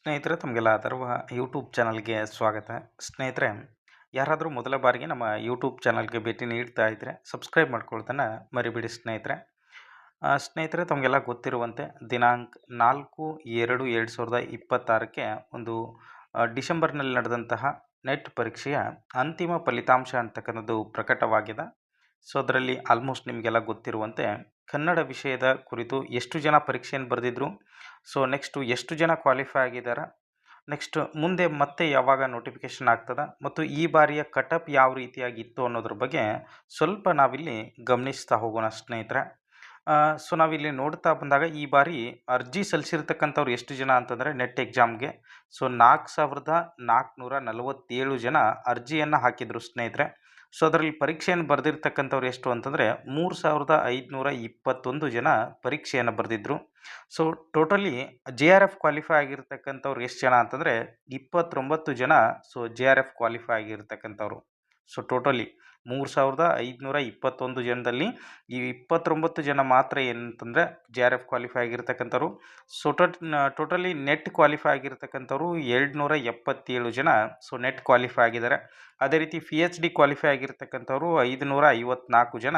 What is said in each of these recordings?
ಸ್ನೇಹಿತರೆ ತಮಗೆಲ್ಲ ಅಥರ್ವ ಯೂಟ್ಯೂಬ್ ಚಾನಲ್ಗೆ ಸ್ವಾಗತ. ಸ್ನೇಹಿತರೆ, ಯಾರಾದರೂ ಮೊದಲ ಬಾರಿಗೆ ನಮ್ಮ ಯೂಟ್ಯೂಬ್ ಚಾನಲ್ಗೆ ಭೇಟಿ ನೀಡ್ತಾ ಇದ್ದರೆ ಸಬ್ಸ್ಕ್ರೈಬ್ ಮಾಡ್ಕೊಳ್ತಾನೆ ಮರಿಬೇಡಿ ಸ್ನೇಹಿತರೆ. ಸ್ನೇಹಿತರೆ, ತಮಗೆಲ್ಲ ಗೊತ್ತಿರುವಂತೆ ದಿನಾಂಕ 4/2/2026 ಒಂದು ಡಿಸೆಂಬರ್ನಲ್ಲಿ ನಡೆದಂತಹ ನೆಟ್ ಪರೀಕ್ಷೆಯ ಅಂತಿಮ ಫಲಿತಾಂಶ ಅಂತಕ್ಕಂಥದ್ದು ಪ್ರಕಟವಾಗಿದೆ. ಸೊ ಅದರಲ್ಲಿ ಆಲ್ಮೋಸ್ಟ್ ನಿಮಗೆಲ್ಲ ಗೊತ್ತಿರುವಂತೆ ಕನ್ನಡ ವಿಷಯದ ಕುರಿತು ಎಷ್ಟು ಜನ ಪರೀಕ್ಷೆಯನ್ನು ಬರೆದಿದ್ರು, ಸೊ ನೆಕ್ಸ್ಟು ಎಷ್ಟು ಜನ ಕ್ವಾಲಿಫೈ ಆಗಿದ್ದಾರೆ, ನೆಕ್ಸ್ಟ್ ಮುಂದೆ ಮತ್ತೆ ಯಾವಾಗ ನೋಟಿಫಿಕೇಷನ್ ಆಗ್ತದೆ ಮತ್ತು ಈ ಬಾರಿಯ ಕಟಪ್ ಯಾವ ರೀತಿಯಾಗಿತ್ತು ಅನ್ನೋದ್ರ ಬಗ್ಗೆ ಸ್ವಲ್ಪ ನಾವಿಲ್ಲಿ ಗಮನಿಸ್ತಾ ಹೋಗೋಣ ಸ್ನೇಹಿತರೆ. ಸೊ ನಾವಿಲ್ಲಿ ನೋಡ್ತಾ ಬಂದಾಗ ಈ ಬಾರಿ ಅರ್ಜಿ ಸಲ್ಲಿಸಿರ್ತಕ್ಕಂಥವ್ರು ಎಷ್ಟು ಜನ ಅಂತಂದರೆ ನೆಟ್ ಎಕ್ಸಾಮ್ಗೆ ಸೊ 4,447 ಜನ ಅರ್ಜಿಯನ್ನು ಹಾಕಿದರು ಸ್ನೇಹಿತರೆ. ಸೊ ಅದರಲ್ಲಿ ಪರೀಕ್ಷೆಯನ್ನು ಬರೆದಿರ್ತಕ್ಕಂಥವ್ರು ಎಷ್ಟು ಅಂತಂದರೆ 3,521 ಜನ ಪರೀಕ್ಷೆಯನ್ನು ಬರೆದಿದ್ರು. ಸೊ ಟೋಟಲಿ JRF ಕ್ವಾಲಿಫೈ ಆಗಿರ್ತಕ್ಕಂಥವ್ರು ಎಷ್ಟು ಜನ ಅಂತಂದರೆ 29 ಜನ ಸೊ JRF ಕ್ವಾಲಿಫೈ ಆಗಿರ್ತಕ್ಕಂಥವ್ರು. ಸೊ ಟೋಟಲಿ 3,521 ಜನದಲ್ಲಿ ಈ 29 ಜನ ಮಾತ್ರ ಏನಂತಂದರೆ JRF ಕ್ವಾಲಿಫೈ ಆಗಿರ್ತಕ್ಕಂಥವ್ರು. ಸೊ ಟೋಟಲಿ ನೆಟ್ ಕ್ವಾಲಿಫೈ ಆಗಿರ್ತಕ್ಕಂಥವ್ರು 277 ಜನ ಸೊ ನೆಟ್ ಕ್ವಾಲಿಫೈ ಆಗಿದ್ದಾರೆ. ಅದೇ ರೀತಿ PhD ಕ್ವಾಲಿಫೈ ಆಗಿರ್ತಕ್ಕಂಥವ್ರು 554 ಜನ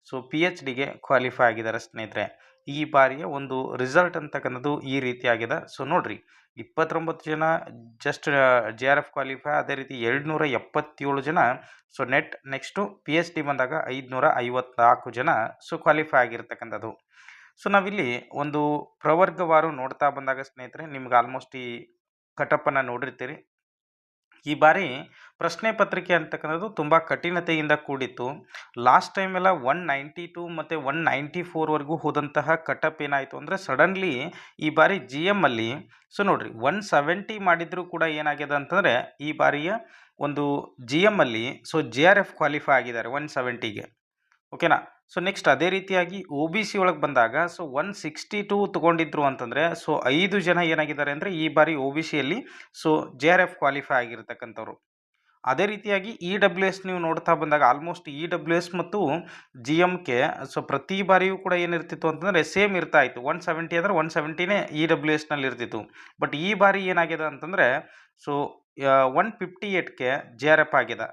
ಸೊ PhDಗೆ ಕ್ವಾಲಿಫೈ ಆಗಿದ್ದಾರೆ ಸ್ನೇಹಿತರೆ. ಈ ಬಾರಿಯ ಒಂದು ರಿಸಲ್ಟ್ ಅಂತಕ್ಕಂಥದ್ದು ಈ ರೀತಿಯಾಗಿದೆ. ಸೊ ನೋಡ್ರಿ, 29 ಜನ ಜಸ್ಟ್ JRF ಕ್ವಾಲಿಫೈ, ಅದೇ ರೀತಿ 277 ಜನ ಸೊ ನೆಕ್ಸ್ಟು PhD ಬಂದಾಗ 554 ಜನ ಸೊ ಕ್ವಾಲಿಫೈ ಆಗಿರ್ತಕ್ಕಂಥದ್ದು. ಸೊ ನಾವಿಲ್ಲಿ ಒಂದು ಪ್ರವರ್ಗವಾರು ನೋಡ್ತಾ ಬಂದಾಗ ಸ್ನೇಹಿತರೆ, ನಿಮ್ಗೆ ಆಲ್ಮೋಸ್ಟ್ ಈ ಕಟಪ್ಪನ್ನು ನೋಡಿರ್ತೀರಿ. ಈ ಬಾರಿ ಪ್ರಶ್ನೆ ಪತ್ರಿಕೆ ಅಂತಕ್ಕಂಥದ್ದು ತುಂಬ ಕಠಿಣತೆಯಿಂದ ಕೂಡಿತ್ತು. ಲಾಸ್ಟ್ ಟೈಮ್ ಎಲ್ಲ 192 ಮತ್ತು 194ವರೆಗೂ ಹೋದಂತಹ ಕಟಪ್ ಏನಾಯಿತು ಅಂದರೆ ಸಡನ್ಲಿ ಈ ಬಾರಿ GM ಅಲ್ಲಿ ಸೊ ನೋಡ್ರಿ 170 ಮಾಡಿದರೂ ಕೂಡ ಏನಾಗಿದೆ ಅಂತಂದರೆ ಈ ಬಾರಿಯ ಒಂದು GM ಅಲ್ಲಿ ಸೊ JRF ಕ್ವಾಲಿಫೈ ಆಗಿದ್ದಾರೆ 170ಗೆ. ಓಕೆನಾ. ಸೊ ನೆಕ್ಸ್ಟ್ ಅದೇ ರೀತಿಯಾಗಿ OBC ಒಳಗೆ ಬಂದಾಗ ಸೊ 162 ತೊಗೊಂಡಿದ್ರು ಅಂತಂದರೆ ಸೊ 5 ಜನ ಏನಾಗಿದ್ದಾರೆ ಅಂದರೆ ಈ ಬಾರಿ OBCಯಲ್ಲಿ ಸೊ JRF ಕ್ವಾಲಿಫೈ ಆಗಿರ್ತಕ್ಕಂಥವ್ರು. ಅದೇ ರೀತಿಯಾಗಿ EWS ನೀವು ನೋಡ್ತಾ ಬಂದಾಗ ಆಲ್ಮೋಸ್ಟ್ EWS ಮತ್ತು GMಕ್ಕೆ ಸೊ ಪ್ರತಿ ಬಾರಿಯೂ ಕೂಡ ಏನಿರ್ತಿತ್ತು ಅಂತಂದರೆ ಸೇಮ್ ಇರ್ತಾ ಇತ್ತು. 170 ಅಂದರೆ 170ನೇ EWSನಲ್ಲಿ ಇರ್ತಿತ್ತು. ಬಟ್ ಈ ಬಾರಿ ಏನಾಗಿದೆ ಅಂತಂದರೆ ಸೊ 158ಗೆ JRF ಆಗಿದೆ.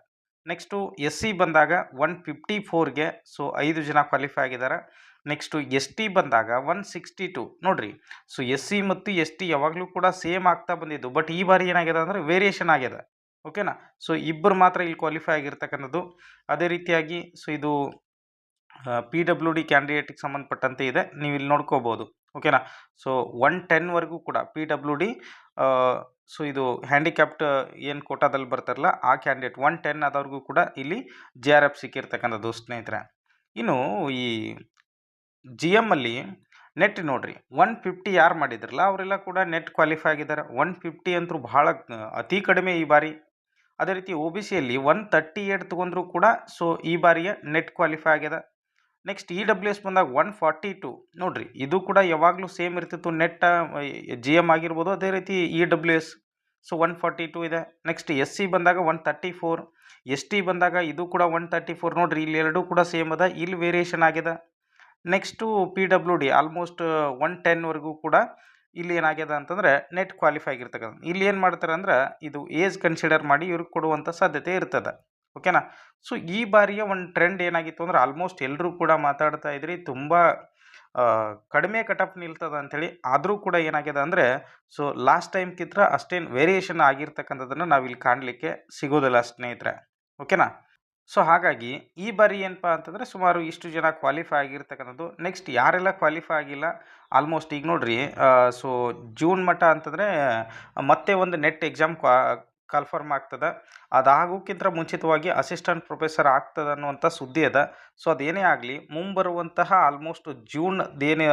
ನೆಕ್ಸ್ಟು SC ಬಂದಾಗ 154ಗೆ ಸೊ 5 ಜನ ಕ್ವಾಲಿಫೈ ಆಗಿದ್ದಾರೆ. ನೆಕ್ಸ್ಟು ST ಬಂದಾಗ 162 ನೋಡ್ರಿ. ಸೊ SC ಮತ್ತು ST ಯಾವಾಗಲೂ ಕೂಡ ಸೇಮ್ ಆಗ್ತಾ ಬಂದಿದ್ದು, ಬಟ್ ಈ ಬಾರಿ ಏನಾಗಿದೆ ಅಂದರೆ ವೇರಿಯೇಷನ್ ಆಗಿದೆ. ಓಕೆನಾ. ಸೊ ಇಬ್ಬರು ಮಾತ್ರ ಇಲ್ಲಿ ಕ್ವಾಲಿಫೈ ಆಗಿರ್ತಕ್ಕಂಥದ್ದು. ಅದೇ ರೀತಿಯಾಗಿ ಸೊ ಇದು PWD ಕ್ಯಾಂಡಿಡೇಟಿಗೆ ಸಂಬಂಧಪಟ್ಟಂತೆ ಇದೆ, ನೀವು ಇಲ್ಲಿ ನೋಡ್ಕೋಬೋದು. ಓಕೆನಾ. ಸೊ 110ವರೆಗೂ ಕೂಡ PWD ಸೊ ಇದು ಹ್ಯಾಂಡಿಕ್ಯಾಪ್ಟ್ ಏನು ಕೋಟಾದಲ್ಲಿ ಬರ್ತಾರಲ್ಲ ಆ ಕ್ಯಾಂಡಿಡೇಟ್ 110 ಆದವ್ರಿಗೂ ಕೂಡ ಇಲ್ಲಿ JRF ಸಿಕ್ಕಿರ್ತಕ್ಕಂಥದ್ದು ಸ್ನೇಹಿತರೆ. ಇನ್ನು ಈ GM ಅಲ್ಲಿ ನೆಟ್ ನೋಡ್ರಿ 150 ಯಾರು ಮಾಡಿದ್ರಲ್ಲ ಅವರೆಲ್ಲ ಕೂಡ ನೆಟ್ ಕ್ವಾಲಿಫೈ ಆಗಿದ್ದಾರೆ. 150 ಅಂತೂ ಬಹಳ ಅತಿ ಕಡಿಮೆ ಈ ಬಾರಿ. ಅದೇ ರೀತಿ OBCಯಲ್ಲಿ 138 ತೊಗೊಂಡ್ರು ಕೂಡ ಸೊ ಈ ಬಾರಿಯ ನೆಟ್ ಕ್ವಾಲಿಫೈ ಆಗಿದೆ. ನೆಕ್ಸ್ಟ್ EWS ಬಂದಾಗ 142 ನೋಡ್ರಿ, ಇದು ಕೂಡ ಯಾವಾಗಲೂ ಸೇಮ್ ಇರ್ತಿತ್ತು. ನೆಟ್ GM ಆಗಿರ್ಬೋದು, ಅದೇ ರೀತಿ EWS ಸೊ 142 ಇದೆ. ನೆಕ್ಸ್ಟ್ SC ಬಂದಾಗ 134, ST ಬಂದಾಗ ಇದು ಕೂಡ 134 ನೋಡ್ರಿ, ಇಲ್ಲಿ ಎರಡೂ ಕೂಡ ಸೇಮ್ ಅದ, ಇಲ್ಲಿ ವೇರಿಯೇಷನ್ ಆಗಿದೆ. ನೆಕ್ಸ್ಟು PWD ಆಲ್ಮೋಸ್ಟ್ 110ವರೆಗೂ ಕೂಡ ಇಲ್ಲಿ ಏನಾಗಿದೆ ಅಂತಂದರೆ ನೆಟ್ ಕ್ವಾಲಿಫೈ ಆಗಿರ್ತಕ್ಕಂಥ. ಇಲ್ಲಿ ಏನು ಮಾಡ್ತಾರೆ ಅಂದ್ರೆ ಇದು ಏಜ್ ಕನ್ಸಿಡರ್ ಮಾಡಿ ಇವ್ರಿಗೆ ಕೊಡುವಂಥ ಸಾಧ್ಯತೆ ಇರ್ತದೆ. ಓಕೆನಾ. ಸೊ ಈ ಬಾರಿಯ ಒಂದು ಟ್ರೆಂಡ್ ಏನಾಗಿತ್ತು ಅಂದ್ರೆ ಆಲ್ಮೋಸ್ಟ್ ಎಲ್ಲರೂ ಕೂಡ ಮಾತಾಡ್ತಾ ಇದ್ರಿ ತುಂಬ ಕಡಿಮೆ ಕಟಪ್ ನಿಲ್ತದ ಅಂಥೇಳಿ. ಆದರೂ ಕೂಡ ಏನಾಗಿದೆ ಅಂದರೆ ಸೊ ಲಾಸ್ಟ್ ಟೈಮ್ಗಿಂತ ಅಷ್ಟೇನು ವೇರಿಯೇಷನ್ ಆಗಿರ್ತಕ್ಕಂಥದ್ದನ್ನು ನಾವಿಲ್ಲಿ ಕಾಣಲಿಕ್ಕೆ ಸಿಗೋದಿಲ್ಲ ಸ್ನೇಹಿತರೆ. ಓಕೆನಾ. ಸೊ ಹಾಗಾಗಿ ಈ ಬಾರಿ ಏನಪ್ಪ ಅಂತಂದರೆ ಸುಮಾರು ಇಷ್ಟು ಜನ ಕ್ವಾಲಿಫೈ ಆಗಿರ್ತಕ್ಕಂಥದ್ದು. ನೆಕ್ಸ್ಟ್ ಯಾರೆಲ್ಲ ಕ್ವಾಲಿಫೈ ಆಗಿಲ್ಲ ಆಲ್ಮೋಸ್ಟ್ ಈಗ ನೋಡ್ರಿ, ಸೊ ಜೂನ್ ಮಟ್ಟ ಅಂತಂದರೆ ಮತ್ತೆ ಒಂದು ನೆಟ್ ಎಕ್ಸಾಮ್ ಕನ್ಫರ್ಮ್ ಆಗ್ತದೆ. ಅದಾಗೋಕ್ಕಿಂತ ಮುಂಚಿತವಾಗಿ ಅಸಿಸ್ಟೆಂಟ್ ಪ್ರೊಫೆಸರ್ ಆಗ್ತದೆ ಅನ್ನುವಂಥ ಸುದ್ದಿ ಅದ. ಸೊ ಅದೇನೇ ಆಗಲಿ ಮುಂಬರುವಂತಹ ಆಲ್ಮೋಸ್ಟ್ ಜೂನ್ದೇನು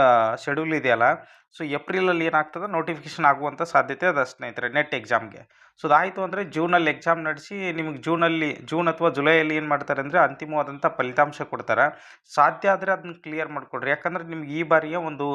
ಶೆಡ್ಯೂಲ್ ಇದೆಯಲ್ಲ ಸೊ ಏಪ್ರಿಲಲ್ಲಿ ಏನಾಗ್ತದೆ ನೋಟಿಫಿಕೇಷನ್ ಆಗುವಂಥ ಸಾಧ್ಯತೆ ಅದ ಸ್ನೇಹಿತರೆ ನೆಟ್ ಎಕ್ಸಾಮ್ಗೆ. ಸೊ ಅದಾಯಿತು ಅಂದರೆ ಜೂನಲ್ಲಿ ಎಕ್ಸಾಮ್ ನಡೆಸಿ ನಿಮಗೆ ಜೂನ್ ಅಥವಾ ಜುಲೈಯಲ್ಲಿ ಏನು ಮಾಡ್ತಾರೆ ಅಂದರೆ ಅಂತಿಮವಾದಂಥ ಫಲಿತಾಂಶ ಕೊಡ್ತಾರೆ. ಸಾಧ್ಯ ಆದರೆ ಅದನ್ನ ಕ್ಲಿಯರ್ ಮಾಡಿಕೊಡ್ರಿ, ಯಾಕಂದರೆ ನಿಮ್ಗೆ ಈ ಬಾರಿಯ ಒಂದು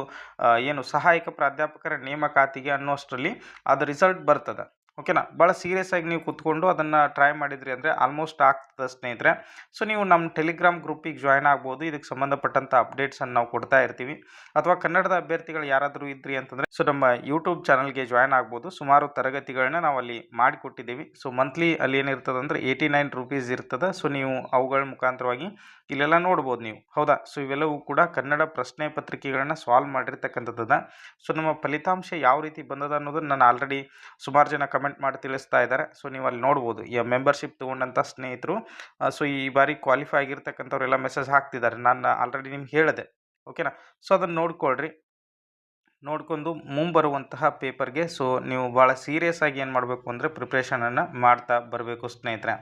ಏನು ಸಹಾಯಕ ಪ್ರಾಧ್ಯಾಪಕರ ನೇಮಕಾತಿಗೆ ಅನ್ನೋಷ್ಟರಲ್ಲಿ ಅದು ರಿಸಲ್ಟ್ ಬರ್ತದೆ. ಓಕೆನಾ? ಭಾಳ ಸೀರಿಯಸ್ ಆಗಿ ನೀವು ಕೂತ್ಕೊಂಡು ಅದನ್ನು ಟ್ರೈ ಮಾಡಿದ್ರಿ ಅಂದರೆ ಆಲ್ಮೋಸ್ಟ್ ಆಗ್ತದೆ ಸ್ನೇಹಿತರೆ. ಸೊ ನೀವು ನಮ್ಮ ಟೆಲಿಗ್ರಾಮ್ ಗ್ರೂಪಿಗೆ ಜಾಯ್ನ್ ಆಗ್ಬೋದು. ಇದಕ್ಕೆ ಸಂಬಂಧಪಟ್ಟಂಥ ಅಪ್ಡೇಟ್ಸನ್ನು ನಾವು ಕೊಡ್ತಾ ಇರ್ತೀವಿ. ಅಥವಾ ಕನ್ನಡದ ಅಭ್ಯರ್ಥಿಗಳು ಯಾರಾದರೂ ಇದ್ರಿ ಅಂತಂದರೆ ಸೊ ನಮ್ಮ ಯೂಟ್ಯೂಬ್ ಚಾನಲ್ಗೆ ಜಾಯ್ನ್ ಆಗ್ಬೋದು. ಸುಮಾರು ತರಗತಿಗಳನ್ನ ನಾವು ಅಲ್ಲಿ ಮಾಡಿಕೊಟ್ಟಿದ್ದೀವಿ. ಸೊ ಮಂತ್ಲಿ ಅಲ್ಲಿ ಏನಿರ್ತದೆ ಅಂದರೆ ₹89 ಇರ್ತದೆ. ಸೊ ನೀವು ಅವುಗಳ ಮುಖಾಂತರವಾಗಿ ಇಲ್ಲೆಲ್ಲ ನೋಡ್ಬೋದು ನೀವು. ಹೌದಾ? ಸೊ ಇವೆಲ್ಲವೂ ಕೂಡ ಕನ್ನಡ ಪ್ರಶ್ನೆ ಪತ್ರಿಕೆಗಳನ್ನ ಸಾಲ್ವ್ ಮಾಡಿರ್ತಕ್ಕಂಥದ್ದು. ಸೊ ನಮ್ಮ ಫಲಿತಾಂಶ ಯಾವ ರೀತಿ ಬಂದದ ಅನ್ನೋದನ್ನು ನಾನು ಆಲ್ರೆಡಿ ಸುಮಾರು ಜನ ಕಮೆಂಟ್ ಮಾಡಿ ತಿಳಿಸ್ತಾ ಇದ್ದಾರೆ. ಸೊ ನೀವು ಅಲ್ಲಿ ನೋಡ್ಬೋದು. ಈ ಮೆಂಬರ್ಶಿಪ್ ತೊಗೊಂಡಂಥ ಸ್ನೇಹಿತರು ಸೊ ಈ ಬಾರಿ ಕ್ವಾಲಿಫೈ ಆಗಿರ್ತಕ್ಕಂಥವ್ರೆಲ್ಲ ಮೆಸೇಜ್ ಹಾಕ್ತಿದ್ದಾರೆ. ನಾನು ಆಲ್ರೆಡಿ ನಿಮ್ಗೆ ಹೇಳಿದೆ. ಓಕೆನಾ? ಸೊ ಅದನ್ನು ನೋಡ್ಕೊಳ್ರಿ. ನೋಡ್ಕೊಂಡು ಮುಂಬರುವಂತಹ ಪೇಪರ್ಗೆ ಸೊ ನೀವು ಭಾಳ ಸೀರಿಯಸ್ ಆಗಿ ಏನು ಮಾಡಬೇಕು ಅಂದರೆ ಪ್ರಿಪ್ರೇಷನನ್ನು ಮಾಡ್ತಾ ಬರಬೇಕು ಸ್ನೇಹಿತರೆ.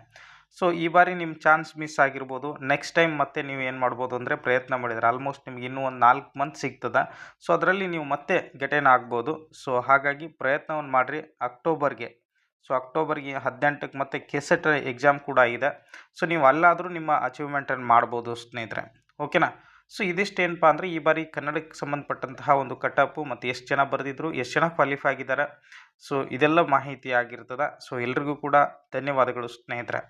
ಸೊ ಈ ಬಾರಿ ನಿಮ್ಮ ಚಾನ್ಸ್ ಮಿಸ್ ಆಗಿರ್ಬೋದು. ನೆಕ್ಸ್ಟ್ ಟೈಮ್ ಮತ್ತೆ ನೀವು ಏನು ಮಾಡ್ಬೋದು ಅಂದರೆ ಪ್ರಯತ್ನ ಮಾಡಿದರೆ ಆಲ್ಮೋಸ್ಟ್ ನಿಮ್ಗೆ ಇನ್ನೂ ಒಂದು 4 ಮಂತ್ ಸಿಗ್ತದೆ. ಸೊ ಅದರಲ್ಲಿ ನೀವು ಮತ್ತೆ ಗೆಟೇನ್ ಆಗ್ಬೋದು. ಸೊ ಹಾಗಾಗಿ ಪ್ರಯತ್ನವನ್ನು ಮಾಡಿರಿ ಅಕ್ಟೋಬರ್ಗೆ. ಸೊ ಅಕ್ಟೋಬರ್ಗೆ 18ಕ್ಕೆ ಮತ್ತೆ ಕೆಸೆಟ್ ಎಕ್ಸಾಮ್ ಕೂಡ ಇದೆ. ಸೊ ನೀವು ಅಲ್ಲಾದರೂ ನಿಮ್ಮ ಅಚೀವ್ಮೆಂಟನ್ನು ಮಾಡ್ಬೋದು ಸ್ನೇಹಿತರೆ. ಓಕೆನಾ? ಸೊ ಇದಿಷ್ಟೇನಪ್ಪ ಅಂದರೆ ಈ ಬಾರಿ ಕನ್ನಡಕ್ಕೆ ಸಂಬಂಧಪಟ್ಟಂತಹ ಒಂದು ಕಟಪ್ಪು ಮತ್ತು ಎಷ್ಟು ಜನ ಬರೆದಿದ್ರು, ಎಷ್ಟು ಜನ ಕ್ವಾಲಿಫೈ ಆಗಿದ್ದಾರೆ. ಸೊ ಇದೆಲ್ಲ ಮಾಹಿತಿ ಆಗಿರ್ತದೆ. ಸೊ ಎಲ್ರಿಗೂ ಕೂಡ ಧನ್ಯವಾದಗಳು ಸ್ನೇಹಿತರೆ.